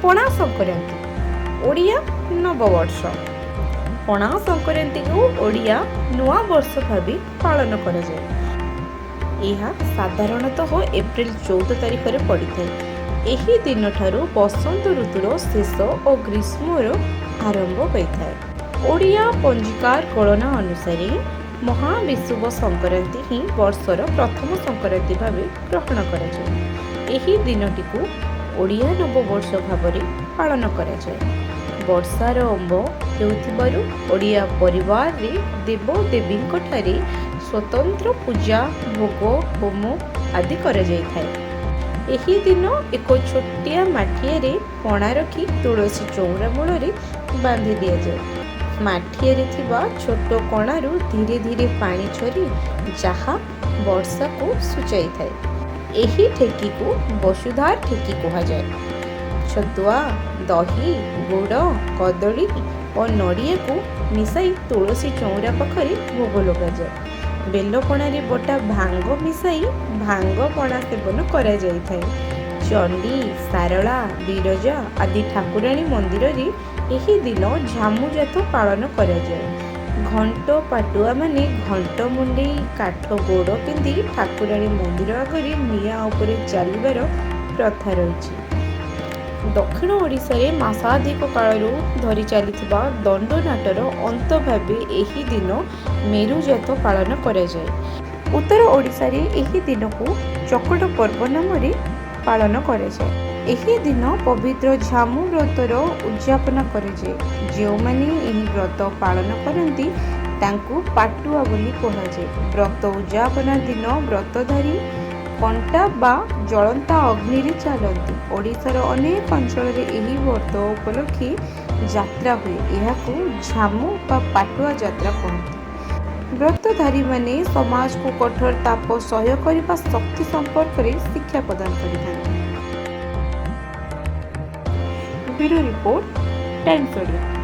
ପଣା ସଂକ୍ରାନ୍ତି ଓଡ଼ିଆ ନବବର୍ଷ। ପଣା ସଂକ୍ରାନ୍ତିକୁ ଓଡ଼ିଆ ନୂଆ ବର୍ଷ ଭାବି ପାଳନ କରାଯାଏ। ଏହା ସାଧାରଣତଃ ଏପ୍ରିଲ 14 ତାରିଖରେ ପଡ଼ିଥାଏ। ଏହି ଦିନଠାରୁ ବସନ୍ତ ଋତୁର ଶେଷ ଓ ଗ୍ରୀଷ୍ମର ଆରମ୍ଭ ହୋଇଥାଏ। ଓଡ଼ିଆ ପଞ୍ଜିକାର ଗଣନା ଅନୁସାରେ ମହାବିଷୁବ ସଂକ୍ରାନ୍ତି ହିଁ ବର୍ଷର ପ୍ରଥମ ସଂକ୍ରାନ୍ତି ଭାବେ ଗ୍ରହଣ କରାଯାଏ। ଏହି ଦିନଟିକୁ ଓଡ଼ିଆ ନବବର୍ଷ ଭାବରେ ପାଳନ କରାଯାଏ। ବର୍ଷାରମ୍ଭ ହେଉଥିବାରୁ ଓଡ଼ିଆ ପରିବାରରେ ଦେବଦେବୀଙ୍କ ଠାରେ ସ୍ୱତନ୍ତ୍ର ପୂଜା, ଭୋଗ, ହୋମ ଆଦି କରାଯାଇଥାଏ। ଏହି ଦିନ ଏକ ଛୋଟିଆ ମାଠିଆରେ ପଣା ରଖି ତୁଳସୀ ଚଉରା ମୂଳରେ ବାନ୍ଧି ଦିଆଯାଏ। ମାଠିଆରେ ଥିବା ଛୋଟ କଣାରୁ ଧୀରେ ଧୀରେ ପାଣି ଝରି ଯାହା ବର୍ଷାକୁ ସୂଚାଇଥାଏ। ଏହି ଠେକିକୁ ବସୁଧାର ଠେକି କୁହାଯାଏ। ଛତୁଆ, ଦହି, ଗୁଡ଼, କଦଳୀ ଓ ନଡ଼ିଆକୁ ମିଶାଇ ତୁଳସୀ ଚଉରା ପାଖରେ ଭୋଗ ଲଗାଯାଏ। ବେଲପଣାରେ ବଟା ଭାଙ୍ଗ ମିଶାଇ ଭାଙ୍ଗ ପଣା ସେବନ କରାଯାଇଥାଏ। ଚଣ୍ଡୀ, ସାରଳା, ବିରଜା ଆଦି ଠାକୁରାଣୀ ମନ୍ଦିରରେ ଏହି ଦିନ ଝାମୁଯାତ ପାଳନ କରାଯାଏ। ଘଣ୍ଟ ପାଟୁଆମାନେ ଘଣ୍ଟ ମୁଣ୍ଡେଇ କାଠ ଗୋଡ଼ ପିନ୍ଧି ଠାକୁରାଣୀ ମନ୍ଦିର ଆଗରେ ନିଆଁ ଉପରେ ଚାଲିବାର ପ୍ରଥା ରହିଛି। ଦକ୍ଷିଣ ଓଡ଼ିଶାରେ ମାସାଧିକ କାଳରୁ ଧରି ଚାଲିଥିବା ଦଣ୍ଡନାଟର ଅନ୍ତ ଭାବେ ଏହି ଦିନ ମେରୁଯାତ ପାଳନ କରାଯାଏ। ଉତ୍ତର ଓଡ଼ିଶାରେ ଏହି ଦିନକୁ ଚକଟ ପର୍ବ ନାମରେ ପାଳନ କରାଯାଏ। ଏହି ଦିନ ପବିତ୍ର ଝାମୁ ବ୍ରତର ଉଦ୍ଯାପନ କରାଯାଏ। ଯେଉଁମାନେ ଏହି ବ୍ରତ ପାଳନ କରନ୍ତି ତାଙ୍କୁ ପାଟୁଆ ବୋଲି କୁହାଯାଏ। ବ୍ରତ ଉଦ୍ଯାପନା ଦିନ ବ୍ରତଧାରୀ କଣ୍ଟା ବା ଜଳନ୍ତା ଅଗ୍ନିରେ ଚାଲନ୍ତି। ଓଡ଼ିଶାର ଅନେକ ଅଞ୍ଚଳରେ ଏହି ବ୍ରତ ଉପଲକ୍ଷେ ଯାତ୍ରା ହୁଏ। ଏହାକୁ ଝାମୁ ବା ପାଟୁଆ ଯାତ୍ରା କହନ୍ତି। ବ୍ରତଧାରୀମାନେ ସମାଜକୁ କଠୋର ତାପ ସହ୍ୟ କରିବା ଶକ୍ତି ସମ୍ପର୍କରେ ଶିକ୍ଷା ପ୍ରଦାନ କରିଥାନ୍ତି। Bureau report, Times Odia.